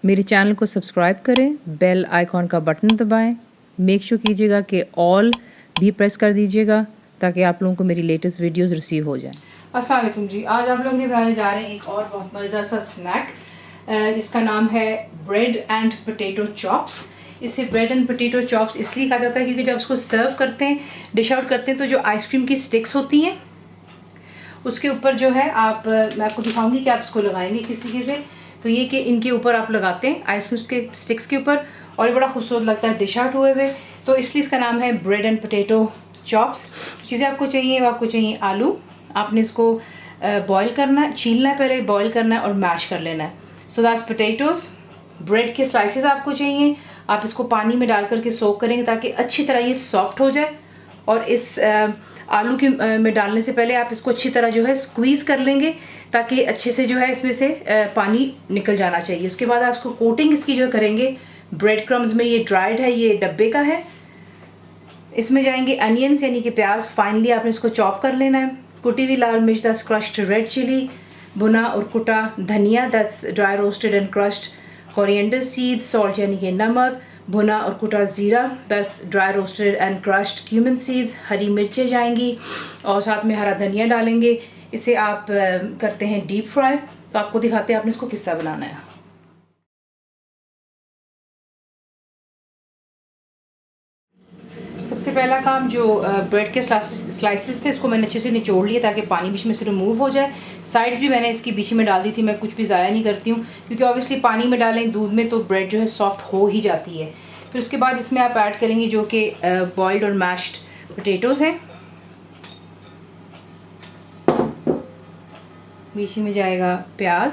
मेरे चैनल को सब्सक्राइब करें, बेल आइकॉन का बटन दबाएं, मेक श्योर कीजिएगा कि ऑल भी प्रेस कर दीजिएगा ताकि आप लोगों को मेरी लेटेस्ट वीडियोस रिसीव हो जाएं। अस्सलाम वालेकुम जी। आज आप लोग बनाने जा रहे हैं एक और बहुत मज़ेदार सा स्नैक। इसका नाम है ब्रेड एंड पोटैटो चॉप्स। इसे ब्रेड एंड पोटैटो चॉप्स इसलिए कहा जाता है क्योंकि जब उसको सर्व करते हैं, डिश आउट करते हैं, तो जो आइसक्रीम की स्टिक्स होती हैं उसके ऊपर जो है मैं आपको दिखाऊंगी कि आप इसको लगाएंगे किस तरीके से। तो ये कि इनके ऊपर आप लगाते हैं आइसक्रीम के स्टिक्स के ऊपर, और ये बड़ा खूबसूरत लगता है डिश आउट हुए हुए। तो इसलिए इसका नाम है ब्रेड एंड पोटैटो चॉप्स। चीज़ें आपको चाहिए, वो आपको चाहिए आलू। आपने इसको बॉईल करना है, छीलना है, पहले बॉईल करना है और मैश कर लेना है। So that's potatoes. ब्रेड के स्लाइसेस आपको चाहिए। आप इसको पानी में डाल करके सोक करेंगे ताकि अच्छी तरह ये सॉफ्ट हो जाए। और इस आलू के में डालने से पहले आप इसको अच्छी तरह जो है स्क्वीज़ कर लेंगे ताकि अच्छे से जो है इसमें से पानी निकल जाना चाहिए। उसके बाद आप इसको कोटिंग इसकी जो करेंगे ब्रेड क्रम्स में। ये ड्राइड है, ये डब्बे का है। इसमें जाएंगे अनियंस यानी कि प्याज। फाइनली आपने इसको चॉप कर लेना है। कुटी हुई लाल मिर्च, दैट्स क्रश्ड रेड चिली। भुना और कुटा धनिया, that's dry roasted and crushed. Coriander seeds, salt यानी कि नमक। भुना और कुटा ज़ीरा, that's dry roasted and crushed cumin seeds. हरी मिर्चें जाएंगी और साथ में हरा धनिया डालेंगे। इसे आप करते हैं डीप फ्राई। तो आपको दिखाते हैं आपने इसको किस्सा बनाना है। सबसे पहला काम, जो ब्रेड के स्लाइसेस थे इसको मैंने अच्छे से निचोड़ लिए ताकि पानी बीच में से रिमूव हो जाए। साइड्स भी मैंने इसकी बीच में डाल दी थी। मैं कुछ भी ज़ाया नहीं करती हूँ क्योंकि ऑब्वियसली पानी में डालें दूध में तो ब्रेड जो है सॉफ्ट हो ही जाती है। फिर उसके बाद इसमें आप ऐड करेंगे जो कि बॉइल्ड और मैश्ड पोटैटोज़ हैं। बीच में जाएगा प्याज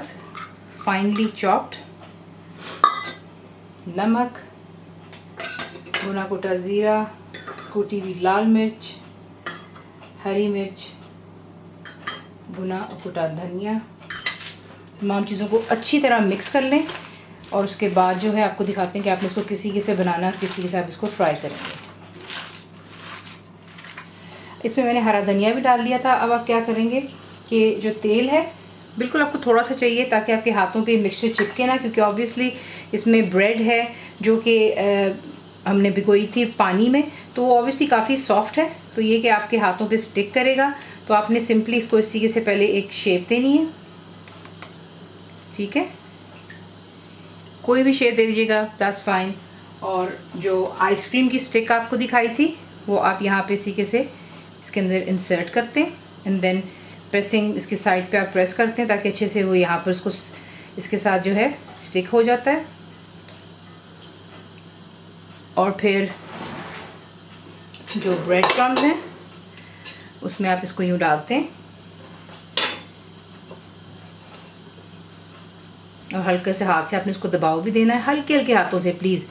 फाइनली चॉप्ड, नमक, भुना कुटा ज़ीरा, कुटी हुई लाल मिर्च, हरी मिर्च, भुना कुटा धनिया। तमाम चीज़ों को अच्छी तरह मिक्स कर लें और उसके बाद जो है आपको दिखाते हैं कि आपने इसको किसी के से बनाना है और किसी के से आप इसको फ्राई करेंगे। इसमें मैंने हरा धनिया भी डाल लिया था। अब आप क्या करेंगे कि जो तेल है बिल्कुल आपको थोड़ा सा चाहिए ताकि आपके हाथों पे मिक्सचर चिपके ना, क्योंकि ऑब्वियसली इसमें ब्रेड है जो कि हमने भिगोई थी पानी में, तो वो ऑब्वियसली काफ़ी सॉफ्ट है। तो ये कि आपके हाथों पे स्टिक करेगा। तो आपने सिंपली इसको इस तरीके से पहले एक शेप देनी है। ठीक है, कोई भी शेप दे दीजिएगा, दैट्स फाइन। और जो आइसक्रीम की स्टिक आपको दिखाई थी वो आप यहाँ पे इस तरीके से इसके अंदर इंसर्ट करते हैं एंड देन प्रेसिंग इसकी साइड पे आप प्रेस करते हैं ताकि अच्छे से वो यहाँ पर उसको इसके साथ जो है स्टिक हो जाता है। और फिर जो ब्रेड क्रम्स हैं उसमें आप इसको यूँ डालते हैं और हल्के से हाथ से आपने इसको दबाव भी देना है, हल्के हल्के हाथों से प्लीज़,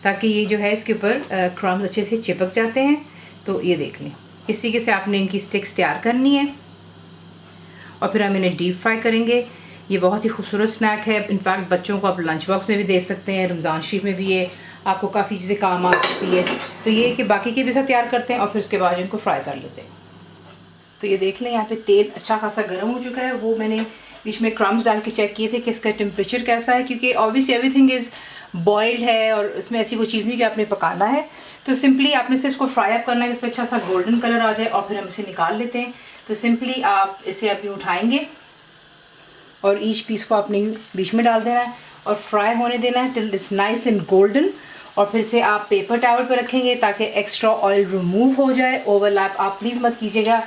ताकि ये जो है इसके ऊपर क्रम्स अच्छे से चिपक जाते हैं। तो ये देख लें, इस तरीके से आपने इनकी स्टिक्स तैयार करनी है और फिर हम इन्हें डीप फ्राई करेंगे। ये बहुत ही खूबसूरत स्नैक है। इनफैक्ट बच्चों को आप लंच बॉक्स में भी दे सकते हैं। रमज़ान शरीफ में भी ये आपको काफ़ी चीज़ें काम आ सकती है। तो ये कि बाकी के भी साथ तैयार करते हैं और फिर उसके बाद इनको फ्राई कर लेते हैं। तो ये देख लें, यहाँ पे तेल अच्छा खासा गर्म हो चुका है। वो मैंने बीच में क्रम्स डाल के चेक किए थे कि इसका टेम्परेचर कैसा है, क्योंकि ऑब्वियसली एवरीथिंग इज़ बॉइल्ड है और इसमें ऐसी कोई चीज़ नहीं कि आपने पकाना है। तो सिंपली आपने से इसको फ्राई अप करना है, इस पर अच्छा सा गोल्डन कलर आ जाए और फिर हम इसे निकाल लेते हैं। तो सिंपली आप इसे अभी उठाएंगे और ईच पीस को आपने बीच में डाल देना है और फ्राई होने देना है till it's nice and golden. और फिर से आप पेपर टॉवल पर रखेंगे ताकि एक्स्ट्रा ऑयल रिमूव हो जाए। ओवरलैप आप प्लीज़ मत कीजिएगा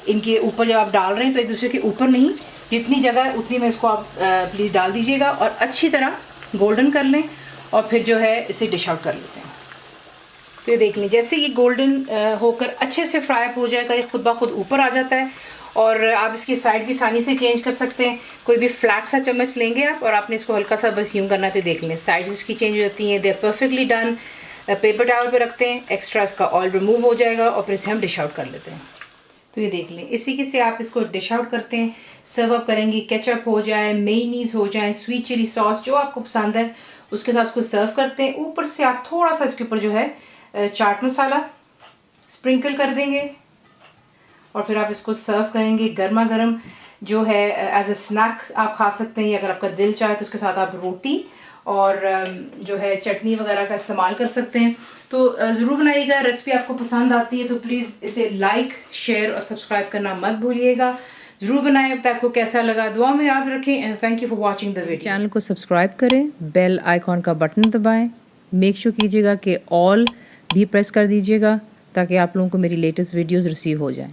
इनके ऊपर जब आप डाल रहे हैं, तो एक दूसरे के ऊपर नहीं, जितनी जगह है उतनी में इसको आप प्लीज़ डाल दीजिएगा और अच्छी तरह गोल्डन कर लें और फिर जो है इसे डिश आउट कर लेते हैं। तो ये देख लें, जैसे ये गोल्डन होकर अच्छे से फ्राई अप हो जाएगा, ये खुद ब खुद ऊपर आ जाता है। और आप इसकी साइड भी आसानी से चेंज कर सकते हैं। कोई भी फ्लैट सा चम्मच लेंगे आप और आपने इसको हल्का सा बस यूँ करना है। तो देख लें साइड्स इसकी चेंज हो जाती हैं। They are perfectly done. Paper towel पे रखते हैं, एक्स्ट्रा इसका ऑयल रिमूव हो जाएगा और फिर इसे हम डिश आउट कर लेते हैं। तो ये देख लें, इसी के से आप इसको डिश आउट करते हैं, सर्व अप करेंगे। केचप हो जाए, मेयोनीज हो जाए, स्वीट चिली सॉस जो आपको पसंद है उसके साथ इसको सर्व करते हैं। ऊपर से आप थोड़ा सा इसके ऊपर जो है चाट मसाला स्प्रिंकल कर देंगे और फिर आप इसको सर्व करेंगे गर्मा गर्म। जो है एज ए स्नैक आप खा सकते हैं, या अगर आपका दिल चाहे तो उसके साथ आप रोटी और जो है चटनी वगैरह का इस्तेमाल कर सकते हैं। तो ज़रूर बनाइएगा। रेसिपी आपको पसंद आती है तो प्लीज़ इसे लाइक, शेयर और सब्सक्राइब करना मत भूलिएगा। ज़रूर बनाएं। अब तक आपको कैसा लगा दुआ में याद रखें and thank you for watching the video. Channel को सब्सक्राइब करें, बेल आइकॉन का बटन दबाएं, मेक श्योर कीजिएगा कि ऑल भी प्रेस कर दीजिएगा ताकि आप लोगों को मेरी लेटेस्ट वीडियोस रिसीव हो जाएं।